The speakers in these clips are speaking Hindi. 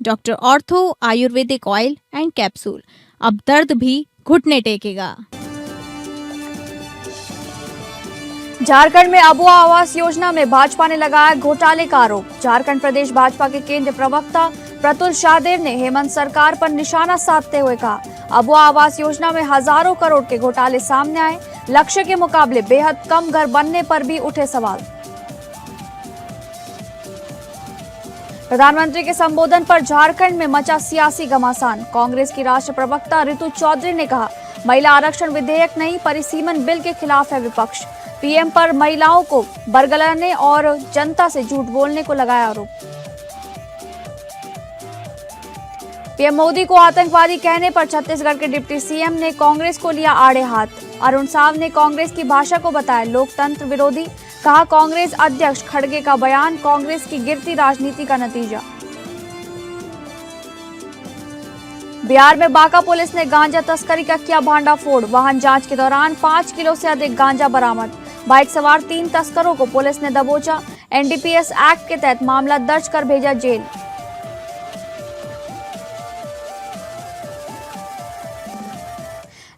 Doctor ortho Ayurvedic oil and capsule, अब दर्द भी घुटने टेकेगा। झारखंड में अबुआ आवास योजना में भाजपा ने लगाया घोटाले का आरोप। झारखंड प्रदेश भाजपा के केंद्रीय प्रवक्ता प्रतुल शाहदेव ने हेमंत सरकार पर निशाना साधते हुए कहा, अबुआ आवास योजना में हजारों करोड़ के घोटाले सामने आए। लक्ष्य के मुकाबले बेहद कम घर बनने पर भी उठे सवाल। प्रधानमंत्री के संबोधन पर झारखंड में मचा सियासी घमासान। कांग्रेस की राष्ट्रीय प्रवक्ता रितु चौधरी ने कहा, महिला आरक्षण विधेयक नहीं, परिसीमन बिल के खिलाफ है विपक्ष। पीएम पर महिलाओं को बरगलाने और जनता से झूठ बोलने को लगाया आरोप। पीएम मोदी को आतंकवादी कहने पर छत्तीसगढ़ के डिप्टी सीएम ने कांग्रेस को लिया आड़े हाथ। अरुण साव ने कांग्रेस की भाषा को बताया लोकतंत्र विरोधी। कहा, कांग्रेस अध्यक्ष खड़गे का बयान कांग्रेस की गिरती राजनीति का नतीजा। बिहार में बांका पुलिस ने गांजा तस्करी का किया भांडाफोड़। वाहन जांच के दौरान 5 किलो से अधिक गांजा बरामद। बाइक सवार 3 तस्करों को पुलिस ने दबोचा। एनडीपीएस एक्ट के तहत मामला दर्ज कर भेजा जेल।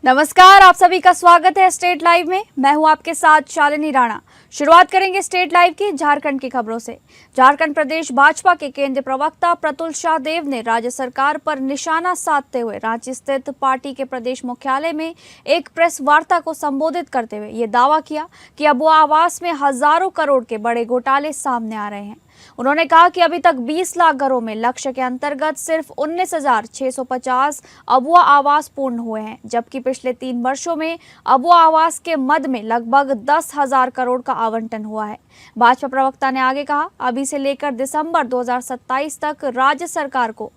नमस्कार, आप सभी का स्वागत है स्टेट लाइव में। मैं हूं आपके साथ शालिनी राणा। शुरुआत करेंगे स्टेट लाइव की झारखंड की खबरों से। झारखंड प्रदेश भाजपा के केंद्रीय प्रवक्ता प्रतुल शाहदेव ने राज्य सरकार पर निशाना साधते हुए रांची स्थित पार्टी के प्रदेश मुख्यालय में एक प्रेस वार्ता को संबोधित करते हुए ये दावा किया कि अबुआ आवास में हजारों करोड़ के बड़े घोटाले सामने आ रहे हैं। उन्होंने कहा कि अभी तक 20 लाख घरों में लक्ष्य के अंतर्गत सिर्फ 19,650 अबुआ आवास पूर्ण हुए हैं, जबकि पिछले 3 वर्षों में अबुआ आवास के मद में लगभग 10,000 करोड़ का आवंटन हुआ है। भाजपा प्रवक्ता ने आगे कहा, अभी से लेकर दिसंबर 2027 तक राज्य सरकार को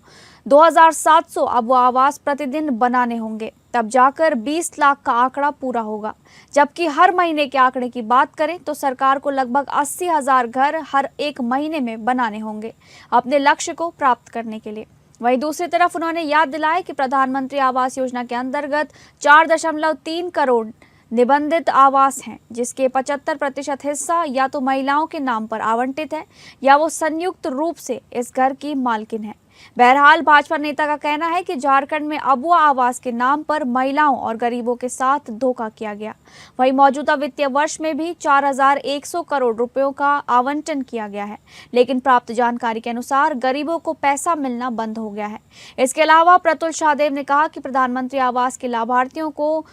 2,700 अबुआ आवास प्रतिदिन बनाने होंगे, तब जाकर 20 लाख का आंकड़ा पूरा होगा। जबकि हर महीने के आंकड़े की बात करें तो सरकार को लगभग 80,000 घर हर एक महीने में बनाने होंगे अपने लक्ष्य को प्राप्त करने के लिए। वहीं दूसरी तरफ उन्होंने याद दिलाया कि प्रधानमंत्री आवास योजना के अंतर्गत 4.3 करोड़ निबंधित आवास हैं, जिसके 75% हिस्सा या तो महिलाओं के नाम पर आवंटित है या वो संयुक्त रूप से इस घर की मालकिन है। बहरहाल भाजपा नेता का कहना है कि झारखंड में अबुआ आवास के नाम पर महिलाओं और गरीबों के साथ धोखा किया गया। वहीं मौजूदा वित्तीय वर्ष में भी 4,100 करोड़ रुपयों का आवंटन किया गया है, लेकिन प्राप्त जानकारी के अनुसार गरीबों को पैसा मिलना बंद हो गया है। इसके अलावा प्रतुल शाहदेव ने कहा कि प्रधानमंत्री आवास के लाभार्थियों को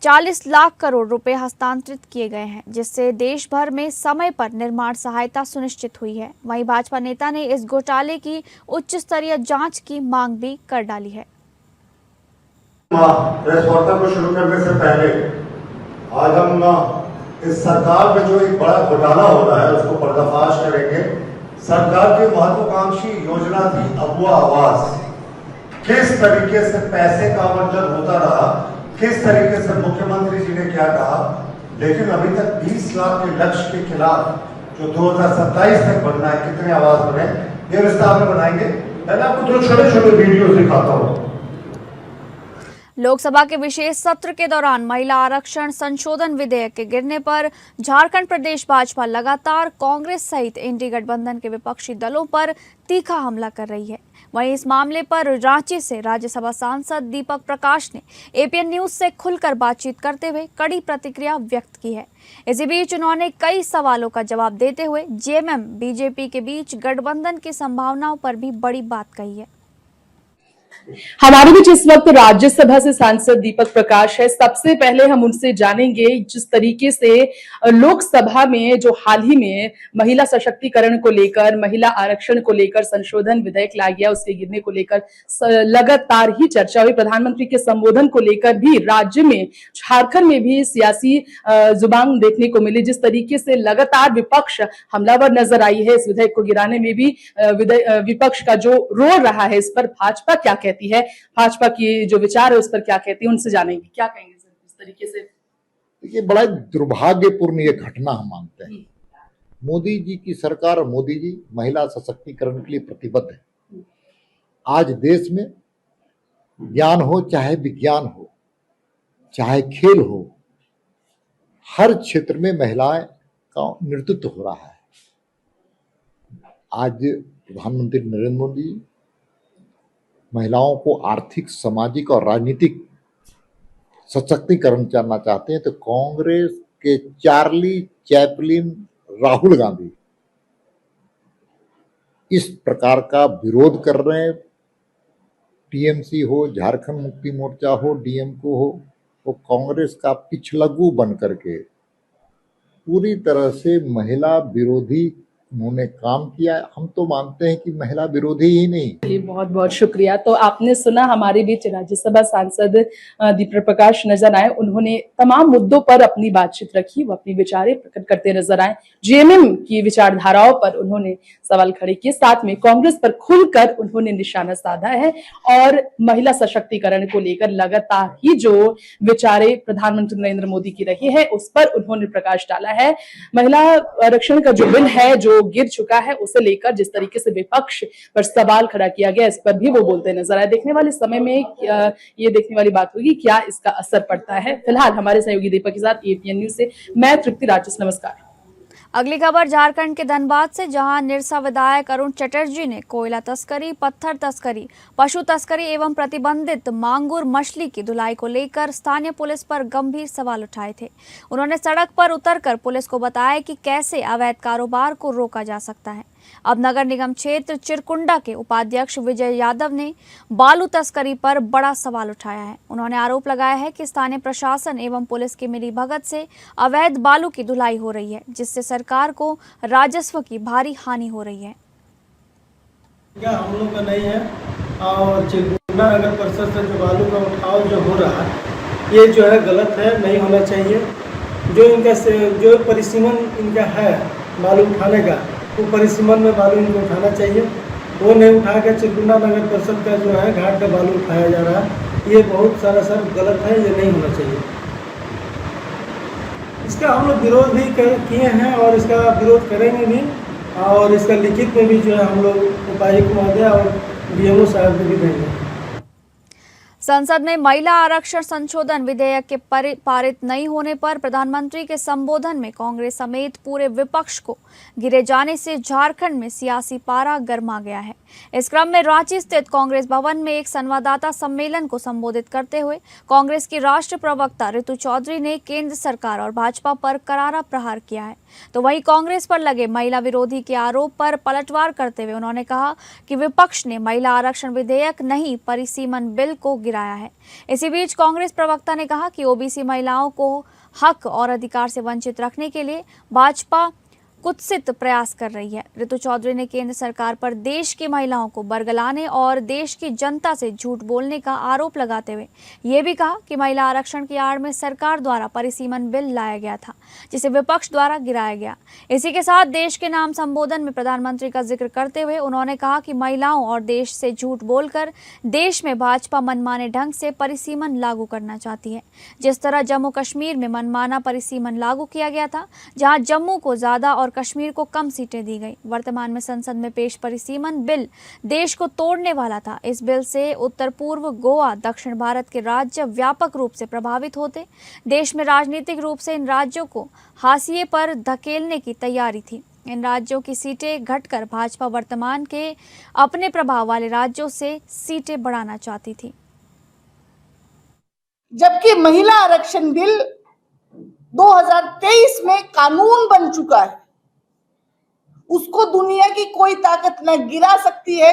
40 लाख करोड़ रुपए हस्तांतरित किए गए हैं, जिससे देश भर में समय पर निर्माण सहायता सुनिश्चित हुई है। वहीं भाजपा नेता ने इस घोटाले की उच्च स्तरीय जांच की मांग भी कर डाली है। प्रेस वार्ता को शुरू करने से पहले आज हम इस सरकार में जो एक बड़ा घोटाला हो रहा है उसको पर्दाफाश करेंगे। सरकार की महत्वाकांक्षी योजना थी अबुआ आवास, किस तरीके से पैसे का आवंटन होता रहा, किस तरीके से मुख्यमंत्री जी ने क्या कहा, लेकिन अभी तक 20 लाख के लक्ष्य के खिलाफ जो 2027 तक बनना है, कितने आवास बने ये विस्तार में बनाएंगे। मैं आपको 2 छोटे-छोटे वीडियो दिखाता हूँ। लोकसभा के विशेष सत्र के दौरान महिला आरक्षण संशोधन विधेयक के गिरने पर झारखंड प्रदेश भाजपा लगातार कांग्रेस सहित इंडी गठबंधन के विपक्षी दलों पर तीखा हमला कर रही है। वहीं इस मामले पर रांची से राज्यसभा सांसद दीपक प्रकाश ने एपीएन न्यूज से खुलकर बातचीत करते हुए कड़ी प्रतिक्रिया व्यक्त की है। इसी बीच उन्होंने कई सवालों का जवाब देते हुए जेएमएम बीजेपी के बीच गठबंधन की संभावनाओं पर भी बड़ी बात कही है। हमारे बीच इस वक्त राज्यसभा से सांसद दीपक प्रकाश है। सबसे पहले हम उनसे जानेंगे जिस तरीके से लोकसभा में जो हाल ही में महिला सशक्तिकरण को लेकर, महिला आरक्षण को लेकर संशोधन विधेयक लाया गया, उसके गिरने को लेकर लगातार ही चर्चा हुई। प्रधानमंत्री के संबोधन को लेकर भी राज्य में, झारखंड में भी सियासी जुबान देखने को मिली। जिस तरीके से लगातार विपक्ष हमलावर नजर आई है, इस विधेयक को गिराने में भी विपक्ष का जो रोल रहा है, इस पर भाजपा क्या कहती है, भाजपा की जो विचार है उस पर क्या कहती है, उनसे जानेंगे क्या कहेंगे इस तरीके से। ये बड़ा दुर्भाग्यपूर्ण ये घटना हम मानते हैं। मोदी जी की सरकार और मोदी जी महिला सशक्तिकरण के लिए प्रतिबद्ध है। आज देश में ज्ञान हो, चाहे विज्ञान हो, चाहे खेल हो, हर क्षेत्र में महिलाएं का नेतृत्व हो रहा है। आज प्रधानमंत्री नरेंद्र मोदी महिलाओं को आर्थिक, सामाजिक और राजनीतिक सशक्तिकरण करना चाहते हैं, तो कांग्रेस के चार्ली चैपलिन राहुल गांधी इस प्रकार का विरोध कर रहे हैं। टीएमसी हो, झारखंड मुक्ति मोर्चा हो, डीएमके हो, वो कांग्रेस का पिछलग्गू बन करके पूरी तरह से महिला विरोधी उन्होंने काम किया है। हम तो मानते हैं कि महिला विरोधी ही नहीं। चलिए, बहुत बहुत शुक्रिया। तो आपने सुना, हमारे बीच राज्यसभा सांसद दीपक प्रकाश नजर आए। उन्होंने तमाम मुद्दों पर अपनी बातचीत रखी, वो अपनी विचारें प्रकट करते नजर आए। जेएमएम की विचारधाराओं पर उन्होंने सवाल खड़े किए, साथ में कांग्रेस पर खुलकर उन्होंने निशाना साधा है और महिला सशक्तिकरण को लेकर लगातार ही जो विचारें प्रधानमंत्री नरेंद्र मोदी की रही है उस पर उन्होंने प्रकाश डाला है। महिला आरक्षण का जो बिल है जो गिर चुका है, उसे लेकर जिस तरीके से विपक्ष पर सवाल खड़ा किया गया, इस पर भी वो बोलते नजर आए। देखने वाले समय में ये देखने वाली बात होगी क्या इसका असर पड़ता है। फिलहाल हमारे सहयोगी दीपक के साथ एपीएन न्यूज से मैं तृप्ति राजस, नमस्कार। अगली खबर झारखंड के धनबाद से, जहां निरसा विधायक अरुण चटर्जी ने कोयला तस्करी, पत्थर तस्करी, पशु तस्करी एवं प्रतिबंधित मांगुर मछली की धुलाई को लेकर स्थानीय पुलिस पर गंभीर सवाल उठाए थे। उन्होंने सड़क पर उतरकर पुलिस को बताया कि कैसे अवैध कारोबार को रोका जा सकता है। अब नगर निगम क्षेत्र चिरकुंडा के उपाध्यक्ष विजय यादव ने बालू तस्करी पर बड़ा सवाल उठाया है। उन्होंने आरोप लगाया है कि स्थानीय प्रशासन एवं पुलिस की मिलीभगत से अवैध बालू की धुलाई हो रही है, जिससे सरकार को राजस्व की भारी हानि हो रही है। क्या हम लोग का नहीं है, और चिरकुंडा नगर परिषद से जो बालू का उठाव जो हो रहा है, ये जो है गलत है, नहीं होना चाहिए। जो परिसीमन इनका है बालू उठाने का, वो परिसीमन में बालू इनको उठाना चाहिए। वो नहीं उठा के चिरकुंडा नगर परिषद का जो है घाट का बालू उठाया जा रहा है, ये बहुत सारा सर गलत है, ये नहीं होना चाहिए। इसका हम लोग विरोध भी किए हैं और इसका विरोध करेंगे भी, और इसका लिखित में भी जो है हम लोग उपायुक्त महोदय और डीएमओ साहब को भी देंगे। संसद में महिला आरक्षण संशोधन विधेयक के पारित नहीं होने पर प्रधानमंत्री के संबोधन में कांग्रेस समेत पूरे विपक्ष को गिरे जाने से झारखंड में सियासी पारा गर्मा गया है। इस क्रम में रांची स्थित कांग्रेस भवन में एक संवाददाता सम्मेलन को संबोधित करते हुए कांग्रेस की राष्ट्रीय प्रवक्ता रितु चौधरी ने केंद्र सरकार और भाजपा पर करारा प्रहार किया है। तो वहीं कांग्रेस पर लगे महिला विरोधी के आरोप पर पलटवार करते हुए उन्होंने कहा कि विपक्ष ने महिला आरक्षण विधेयक नहीं, परिसीमन बिल को गिराया है। इसी बीच कांग्रेस प्रवक्ता ने कहा कि ओबीसी महिलाओं को हक और अधिकार से वंचित रखने के लिए भाजपा कुत्सित प्रयास कर रही है। ऋतु चौधरी ने केंद्र सरकार पर देश की महिलाओं को बरगलाने और देश की जनता से झूठ बोलने का आरोप लगाते हुए ये भी कहा कि महिला आरक्षण की आड़ में सरकार द्वारा परिसीमन बिल लाया गया था, जिसे विपक्ष द्वारा गिराया गया। इसी के साथ देश के नाम संबोधन में प्रधानमंत्री का जिक्र करते हुए उन्होंने कहा कि महिलाओं और देश से झूठ बोलकर देश में भाजपा मनमाने ढंग से परिसीमन लागू करना चाहती है। जिस तरह जम्मू कश्मीर में मनमाना परिसीमन लागू किया गया था, जहां जम्मू को ज्यादा और कश्मीर को कम सीटें दी गई। वर्तमान में संसद में पेश परिसीमन बिल देश को तोड़ने वाला था। इस बिल से उत्तर पूर्व गोवा, दक्षिण भारत के राज्य व्यापक रूप से प्रभावित होते। देश में राजनीतिक रूप से इन राज्यों को हाशिए पर धकेलने की तैयारी थी। इन राज्यों की सीटें घटकर भाजपा वर्तमान के अपने प्रभाव वाले राज्यों से सीटें बढ़ाना चाहती थी। जबकि महिला आरक्षण बिल 2023 में कानून बन चुका है, उसको दुनिया की कोई ताकत न गिरा सकती है,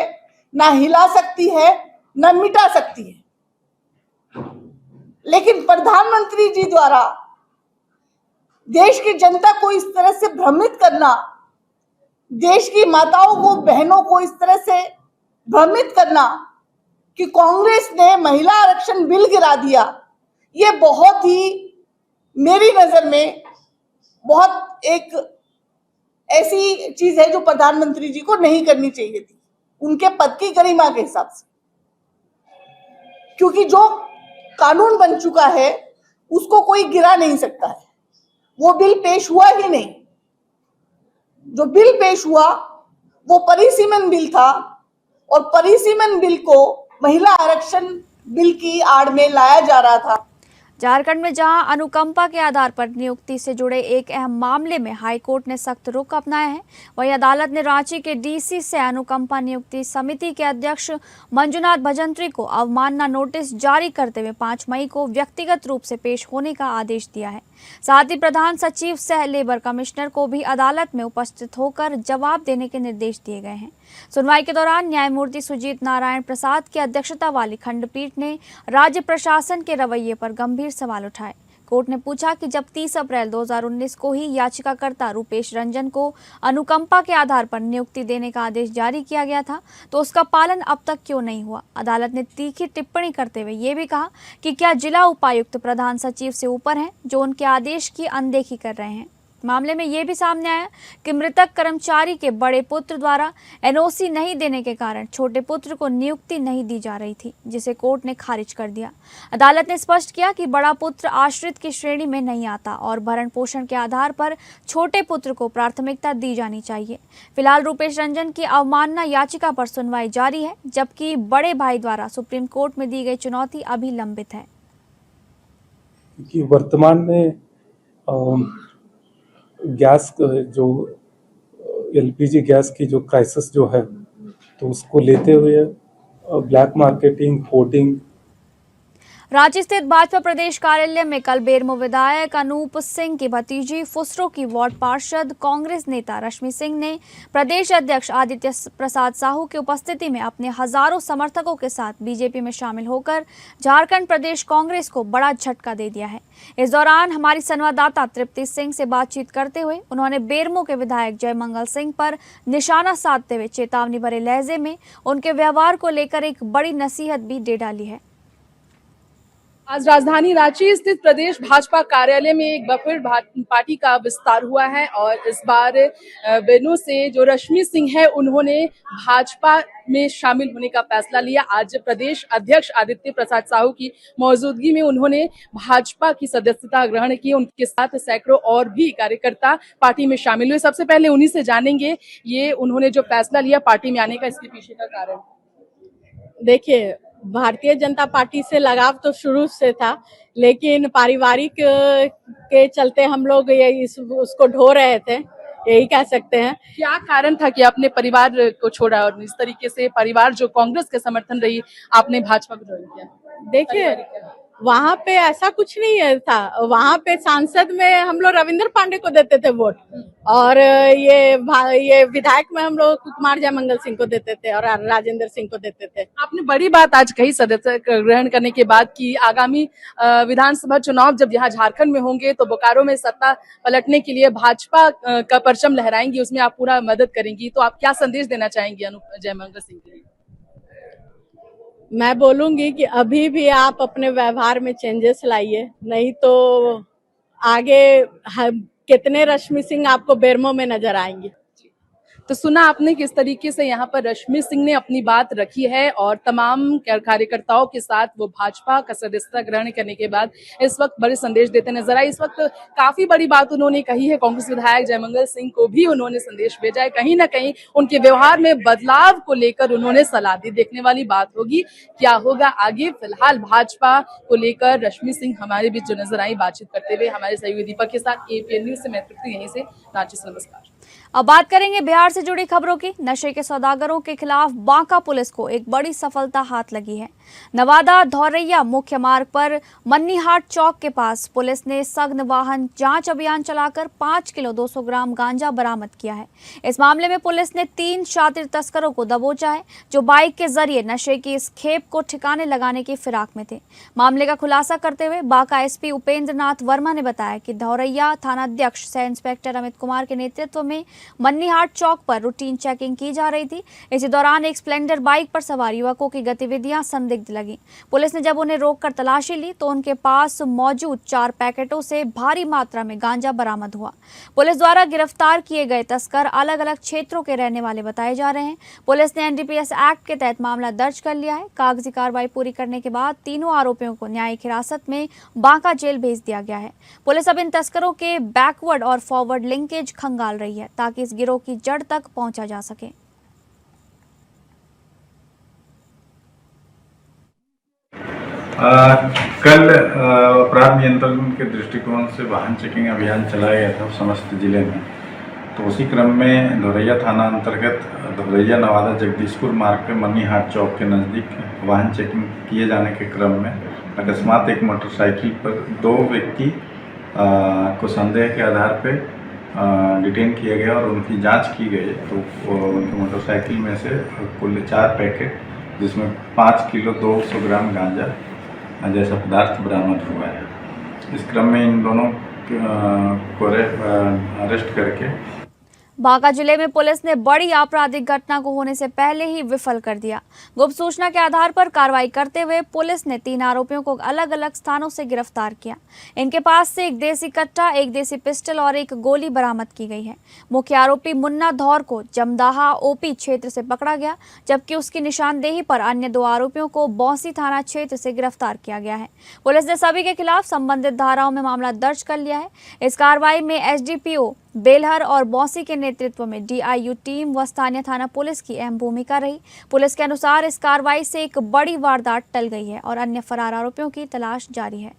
न हिला सकती है, न मिटा सकती है। लेकिन प्रधानमंत्री जी द्वारा देश की जनता को इस तरह से भ्रमित करना, देश की माताओं को, बहनों को इस तरह से भ्रमित करना कि कांग्रेस ने महिला आरक्षण बिल गिरा दिया, ये बहुत ही मेरी नजर में बहुत एक ऐसी चीज है जो प्रधानमंत्री जी को नहीं करनी चाहिए थी, उनके पद की गरिमा के हिसाब से। क्योंकि जो कानून बन चुका है उसको कोई गिरा नहीं सकता है। वो बिल पेश हुआ ही नहीं। जो बिल पेश हुआ वो परिसीमन बिल था, और परिसीमन बिल को महिला आरक्षण बिल की आड़ में लाया जा रहा था। झारखंड में जहां अनुकंपा के आधार पर नियुक्ति से जुड़े एक अहम मामले में हाई कोर्ट ने सख्त रुख अपनाया है, वहीं अदालत ने रांची के डीसी से अनुकंपा नियुक्ति समिति के अध्यक्ष मंजुनाथ भजंत्री को अवमानना नोटिस जारी करते हुए 5 मई को व्यक्तिगत रूप से पेश होने का आदेश दिया है। साथ ही प्रधान सचिव सह लेबर कमिश्नर को भी अदालत में उपस्थित होकर जवाब देने के निर्देश दिए गए हैं। सुनवाई के दौरान न्यायमूर्ति सुजीत नारायण प्रसाद की अध्यक्षता वाली खंडपीठ ने राज्य प्रशासन के रवैये पर गंभीर सवाल उठाए। कोर्ट ने पूछा कि जब 30 अप्रैल 2019 को ही याचिकाकर्ता रूपेश रंजन को अनुकंपा के आधार पर नियुक्ति देने का आदेश जारी किया गया था, तो उसका पालन अब तक क्यों नहीं हुआ। अदालत ने तीखी टिप्पणी करते हुए ये भी कहा कि क्या जिला उपायुक्त प्रधान सचिव से ऊपर हैं जो उनके आदेश की अनदेखी कर रहे हैं। मामले में यह भी सामने आया कि मृतक कर्मचारी के बड़े पुत्र द्वारा एनओसी नहीं देने के कारण छोटे पुत्र को नियुक्ति नहीं दी जा रही थी, जिसे कोर्ट ने खारिज कर दिया। अदालत ने स्पष्ट किया कि बड़ा पुत्र आश्रित की श्रेणी में नहीं आता और भरण पोषण के आधार पर छोटे पुत्र को प्राथमिकता दी जानी चाहिए। फिलहाल रूपेश रंजन की अवमानना याचिका पर सुनवाई जारी है, जबकि बड़े भाई द्वारा सुप्रीम कोर्ट में दी गई चुनौती अभी लंबित है। कि वर्तमान में गैस जो एलपीजी गैस की जो क्राइसिस जो है, तो उसको लेते हुए ब्लैक मार्केटिंग, होर्डिंग। रांची स्थित भाजपा प्रदेश कार्यालय में कल बेरमो विधायक अनूप सिंह की भतीजी फुसरो की वार्ड पार्षद कांग्रेस नेता रश्मि सिंह ने प्रदेश अध्यक्ष आदित्य प्रसाद साहू की उपस्थिति में अपने हजारों समर्थकों के साथ बीजेपी में शामिल होकर झारखंड प्रदेश कांग्रेस को बड़ा झटका दे दिया है। इस दौरान हमारी संवाददाता तृप्ति सिंह से बातचीत करते हुए उन्होंने बेरमो के विधायक जयमंगल सिंह पर निशाना साधते हुए चेतावनी भरे लहजे में उनके व्यवहार को लेकर एक बड़ी नसीहत भी दे डाली है। आज राजधानी रांची स्थित प्रदेश भाजपा कार्यालय में एक बार फिर पार्टी का विस्तार हुआ है और इस बार बेरमो से जो रश्मि सिंह है उन्होंने भाजपा में शामिल होने का फैसला लिया। आज प्रदेश अध्यक्ष आदित्य प्रसाद साहू की मौजूदगी में उन्होंने भाजपा की सदस्यता ग्रहण की। उनके साथ सैकड़ों और भी कार्यकर्ता पार्टी में शामिल हुए। सबसे पहले उन्हीं से जानेंगे ये उन्होंने जो फैसला लिया पार्टी में आने का, इसके पीछे का कारण। देखिए, भारतीय जनता पार्टी से लगाव तो शुरू से था, लेकिन पारिवारिक के चलते हम लोग उसको ढो रहे थे, यही कह सकते हैं। क्या कारण था कि आपने परिवार को छोड़ा और इस तरीके से परिवार जो कांग्रेस के समर्थन रही आपने भाजपा को ज्वाइन किया? देखिए, वहां पे ऐसा कुछ नहीं था। वहां पे सांसद में हम लोग रविंद्र पांडे को देते थे वोट, और ये विधायक में हम लोग कुमार जयमंगल सिंह को देते थे और राजेंद्र सिंह को देते थे। आपने बड़ी बात आज कही सदस्य ग्रहण करने के बाद कि आगामी विधानसभा चुनाव जब यहाँ झारखंड में होंगे तो बोकारो में सत्ता पलटने के लिए भाजपा का परचम लहराएंगी, उसमें आप पूरा मदद करेंगी। तो आप क्या संदेश देना चाहेंगी जयमंगल सिंह के लिए? मैं बोलूंगी कि अभी भी आप अपने व्यवहार में चेंजेस लाइए, नहीं तो आगे कितने रश्मि सिंह आपको बेरमो में नजर आएंगे। तो सुना आपने किस तरीके से यहाँ पर रश्मि सिंह ने अपनी बात रखी है और तमाम कार्यकर्ताओं के साथ वो भाजपा का सदस्यता ग्रहण करने के बाद इस वक्त बड़े संदेश देते नजर आए। इस वक्त काफी बड़ी बात उन्होंने कही है। कांग्रेस विधायक जयमंगल सिंह को भी उन्होंने संदेश भेजा है। कहीं ना कहीं उनके व्यवहार में बदलाव को लेकर उन्होंने सलाह दी। देखने वाली बात होगी क्या होगा आगे। फिलहाल भाजपा को लेकर रश्मि सिंह हमारे बीच जो नजर आई बातचीत करते हुए। हमारे सहयोगी दीपक के साथ एपीएन न्यूज से मैं तृप्ति यहीं से रांची से। नमस्कार। अब बात करेंगे बिहार से जुड़ी खबरों की। नशे के सौदागरों के खिलाफ बांका पुलिस को एक बड़ी सफलता हाथ लगी है। नवादा धौरैया मुख्य मार्ग पर मन्नीहाट चौक के पास पुलिस ने सघन वाहन जांच अभियान चलाकर 5 किलो 200 ग्राम गांजा बरामद किया है। इस मामले में पुलिस ने 3 शातिर तस्करों को दबोचा है जो बाइक के जरिए नशे की इस खेप को ठिकाने लगाने की फिराक में थे। मामले का खुलासा करते हुए बांका एसपी उपेंद्र नाथ वर्मा ने बताया कि धौरैया थानाध्यक्ष सह इंस्पेक्टर अमित कुमार के नेतृत्व में मन्नीहाट चौक पर रूटीन चेकिंग की जा रही थी। इसी दौरान एक स्प्लेंडर बाइक पर सवार युवकों की गतिविधियां संदिग्ध लगी। पुलिस ने जब उन्हें रोककर तलाशी ली तो उनके पास मौजूद 4 पैकेटों से भारी मात्रा में गांजा बरामद हुआ। पुलिस द्वारा गिरफ्तार किए गए तस्कर अलग अलग क्षेत्रों के रहने वाले बताए जा रहे हैं। पुलिस ने एनडीपीएस एक्ट के तहत मामला दर्ज कर लिया है। कागजी कार्रवाई पूरी करने के बाद तीनों आरोपियों को न्यायिक हिरासत में बांका जेल भेज दिया गया है। पुलिस अब इन तस्करों के बैकवर्ड और फॉरवर्ड लिंकेज खंगाल रही है ताकि इस गिरोह की जड़ तक पहुंचा जा सके। कल अपराध नियंत्रण के दृष्टिकोण से वाहन चेकिंग अभियान चलाया गया था समस्त जिले में। तो उसी क्रम में धोरैया थाना अंतर्गत धोरैया नवादा जगदीशपुर मार्ग पे मनीहाट चौक के नज़दीक वाहन चेकिंग किए जाने के क्रम में अकस्मात एक मोटरसाइकिल पर 2 व्यक्ति को संदेह के आधार पे डिटेन किया गया और उनकी जांच की गई। तो उनकी मोटरसाइकिल में से कुल 4 पैकेट जिसमें 5 किलो 200 ग्राम गांजा जैसा पदार्थ बरामद हुआ है। इस क्रम में इन दोनों को अरेस्ट करके बांका जिले में पुलिस ने बड़ी आपराधिक घटना को होने से पहले ही विफल कर दिया। गुप्त सूचना के आधार पर कार्रवाई करते हुए पुलिस ने 3 आरोपियों को अलग अलग स्थानों से गिरफ्तार किया। इनके पास से एक देसी कट्टा, एक देसी पिस्टल और एक गोली बरामद की गई है। मुख्य आरोपी मुन्ना धौर को जमदाहा ओपी क्षेत्र से पकड़ा गया, जबकि उसकी निशानदेही पर अन्य 2 आरोपियों को बौंसी थाना क्षेत्र से गिरफ्तार किया गया है। पुलिस ने सभी के खिलाफ संबंधित धाराओं में मामला दर्ज कर लिया है। इस कार्रवाई में एसडीपीओ बेलहर और बौंसी के नेतृत्व में डीआईयू टीम व स्थानीय थाना पुलिस की अहम भूमिका रही। पुलिस के अनुसार इस कार्रवाई से एक बड़ी वारदात टल गई है और अन्य फरार आरोपियों की तलाश जारी है।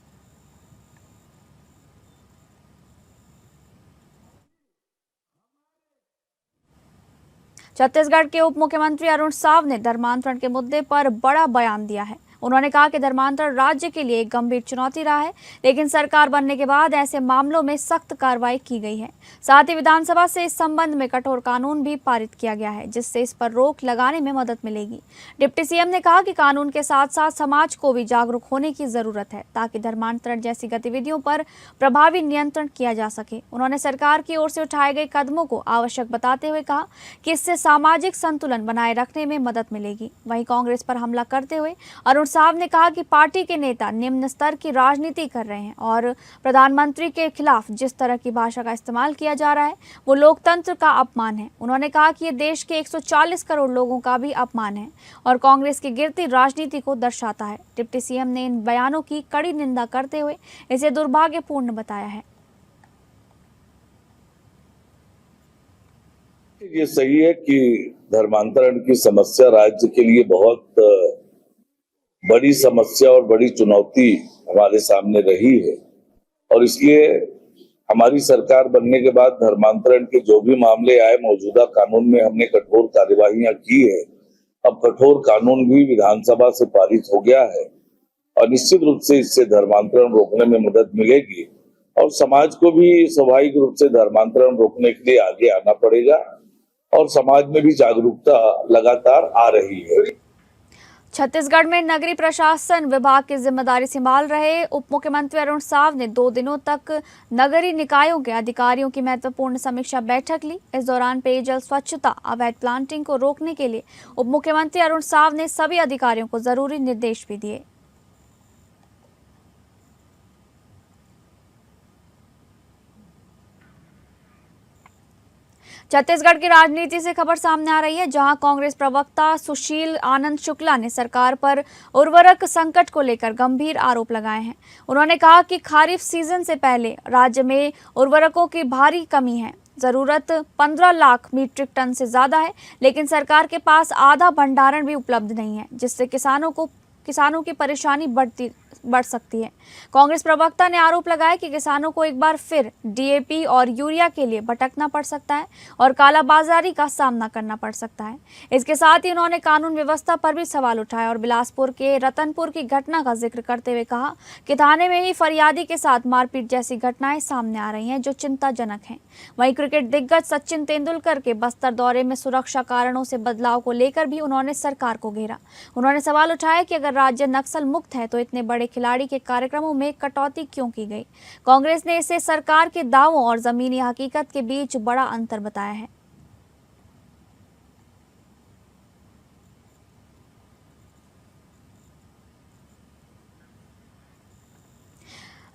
छत्तीसगढ़ के उप मुख्यमंत्री अरुण साव ने धर्मांतरण के मुद्दे पर बड़ा बयान दिया है। उन्होंने कहा कि धर्मांतरण राज्य के लिए एक गंभीर चुनौती रहा है, लेकिन सरकार बनने के बाद ऐसे मामलों में सख्त कार्रवाई की गई है। साथ ही विधानसभा से इस संबंध में कठोर कानून भी पारित किया गया है, जिससे इस पर रोक लगाने में मदद मिलेगी। डिप्टी सीएम ने कहा कि कानून के साथ साथ समाज को भी जागरूक होने की जरूरत है, ताकि धर्मांतरण जैसी गतिविधियों पर प्रभावी नियंत्रण किया जा सके। उन्होंने सरकार की ओर से उठाए गए कदमों को आवश्यक बताते हुए कहा कि इससे सामाजिक संतुलन बनाए रखने में मदद मिलेगी। वहीं कांग्रेस पर हमला करते हुए अरुण साव ने कहा कि पार्टी के नेता निम्न स्तर की राजनीति कर रहे हैं और प्रधानमंत्री के खिलाफ जिस तरह की भाषा का इस्तेमाल किया जा रहा है वो लोकतंत्र का अपमान है। उन्होंने कहा कि ये देश के 140 करोड़ लोगों का भी अपमान है और कांग्रेस की गिरती राजनीति को दर्शाता है। डिप्टी सीएम ने इन बयानों की कड़ी निंदा करते हुए इसे दुर्भाग्यपूर्ण बताया है। ये सही है कि धर्मांतरण की समस्या राज्य के लिए बहुत बड़ी समस्या और बड़ी चुनौती हमारे सामने रही है और इसलिए हमारी सरकार बनने के बाद धर्मांतरण के जो भी मामले आए मौजूदा कानून में हमने कठोर कार्यवाहियां की है। अब कठोर कानून भी विधानसभा से पारित हो गया है और निश्चित रूप से इससे धर्मांतरण रोकने में मदद मिलेगी और समाज को भी स्वाभाविक रूप से धर्मांतरण रोकने के लिए आगे आना पड़ेगा और समाज में भी जागरूकता लगातार आ रही है। छत्तीसगढ़ में नगरीय प्रशासन विभाग की जिम्मेदारी संभाल रहे उप मुख्यमंत्री अरुण साव ने 2 दिनों तक नगरीय निकायों के अधिकारियों की महत्वपूर्ण समीक्षा बैठक ली। इस दौरान पेयजल स्वच्छता, अवैध प्लांटिंग को रोकने के लिए उप मुख्यमंत्री अरुण साव ने सभी अधिकारियों को जरूरी निर्देश भी दिए। छत्तीसगढ़ की राजनीति से खबर सामने आ रही है, जहां कांग्रेस प्रवक्ता सुशील आनंद शुक्ला ने सरकार पर उर्वरक संकट को लेकर गंभीर आरोप लगाए हैं। उन्होंने कहा कि खरीफ सीजन से पहले राज्य में उर्वरकों की भारी कमी है। जरूरत 15 लाख मीट्रिक टन से ज्यादा है, लेकिन सरकार के पास आधा भंडारण भी उपलब्ध नहीं है, जिससे किसानों की परेशानी बढ़ सकती है। कांग्रेस प्रवक्ता ने आरोप लगाया कि किसानों को एक बार फिर डीएपी और यूरिया के लिए भटकना पड़ सकता है और कालाबाजारी का सामना करना पड़ सकता है। इसके साथ ही उन्होंने कानून व्यवस्था पर भी सवाल उठाए और बिलासपुर के रतनपुर की घटना का जिक्र करते हुए कहा कि थाने में ही फरियादी के साथ मारपीट जैसी घटनाएं सामने आ रही हैं, जो चिंताजनक हैं। वहीं क्रिकेट दिग्गज सचिन तेंदुलकर के बस्तर दौरे में सुरक्षा कारणों से बदलाव को लेकर भी उन्होंने सरकार को घेरा। उन्होंने सवाल उठाया कि अगर राज्य नक्सल मुक्त है तो इतने बड़े खिलाड़ी के कार्यक्रमों में कटौती क्यों की गई। कांग्रेस ने इसे सरकार के दावों और जमीनी हकीकत के बीच बड़ा अंतर बताया है।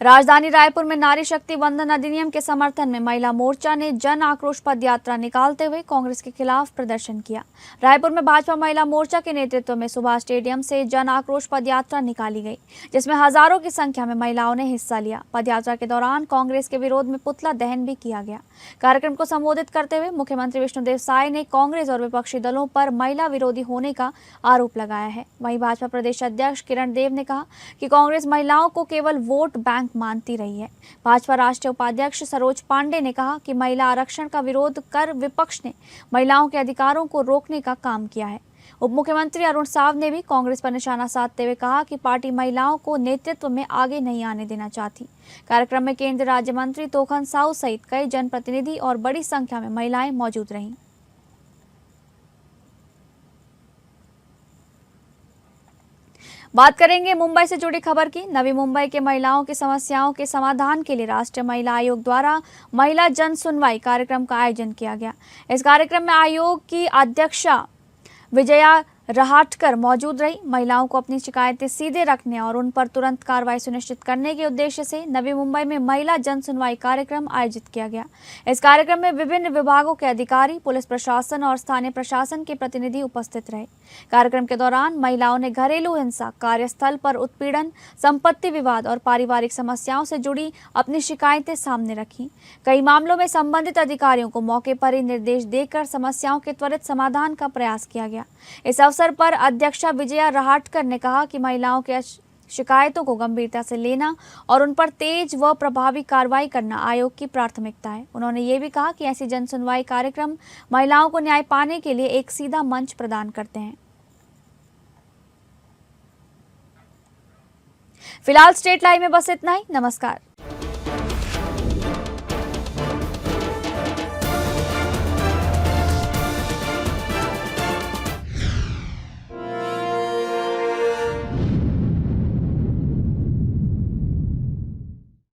राजधानी रायपुर में नारी शक्ति वंदन अधिनियम के समर्थन में महिला मोर्चा ने जन आक्रोश पद यात्रा निकालते हुए कांग्रेस के खिलाफ प्रदर्शन किया। रायपुर में भाजपा महिला मोर्चा के नेतृत्व में सुभाष स्टेडियम से जन आक्रोश पद यात्रा निकाली गई, जिसमें हजारों की संख्या में महिलाओं ने हिस्सा लिया। पद यात्रा के दौरान कांग्रेस के विरोध में पुतला दहन भी किया गया। कार्यक्रम को संबोधित करते हुए मुख्यमंत्री विष्णुदेव साय ने कांग्रेस और विपक्षी दलों पर महिला विरोधी होने का आरोप लगाया है। वहीं भाजपा प्रदेश अध्यक्ष किरण देव ने कहा कि कांग्रेस महिलाओं को केवल वोट बैंक मानती रही है। भाजपा राष्ट्रीय उपाध्यक्ष सरोज पांडे ने कहा कि महिला आरक्षण का विरोध कर विपक्ष ने महिलाओं के अधिकारों को रोकने का काम किया है। उप मुख्यमंत्री अरुण साव ने भी कांग्रेस पर निशाना साधते हुए कहा कि पार्टी महिलाओं को नेतृत्व में आगे नहीं आने देना चाहती। कार्यक्रम में केंद्रीय राज्य मंत्री तोखन साहू सहित कई जनप्रतिनिधि और बड़ी संख्या में महिलाएं मौजूद रहीं। बात करेंगे मुंबई से जुड़ी खबर की। नवी मुंबई के महिलाओं की समस्याओं के समाधान के लिए राष्ट्रीय महिला आयोग द्वारा महिला जन सुनवाई कार्यक्रम का आयोजन किया गया। इस कार्यक्रम में आयोग की अध्यक्षा विजया रहाटकर मौजूद रही। महिलाओं को अपनी शिकायतें सीधे रखने और उन पर तुरंत कार्रवाई सुनिश्चित करने के उद्देश्य से नवी मुंबई में महिला जन सुनवाई कार्यक्रम आयोजित किया गया। इस कार्यक्रम में विभिन्न विभागों के अधिकारी, पुलिस प्रशासन और स्थानीय प्रशासन के प्रतिनिधि उपस्थित रहे। कार्यक्रम के दौरान महिलाओं ने घरेलू हिंसा, कार्यस्थल पर उत्पीड़न, संपत्ति विवाद और पारिवारिक समस्याओं से जुड़ी अपनी शिकायतें सामने रखी। कई मामलों में संबंधित अधिकारियों को मौके पर ही निर्देश देकर समस्याओं के त्वरित समाधान का प्रयास किया गया। इस अवसर पर अध्यक्षा विजया रहाटकर ने कहा कि महिलाओं के शिकायतों को गंभीरता से लेना और उन पर तेज व प्रभावी कार्रवाई करना आयोग की प्राथमिकता है। उन्होंने ये भी कहा कि ऐसी जन सुनवाई कार्यक्रम महिलाओं को न्याय पाने के लिए एक सीधा मंच प्रदान करते हैं। फिलहाल स्टेट लाइव में बस इतना ही। नमस्कार।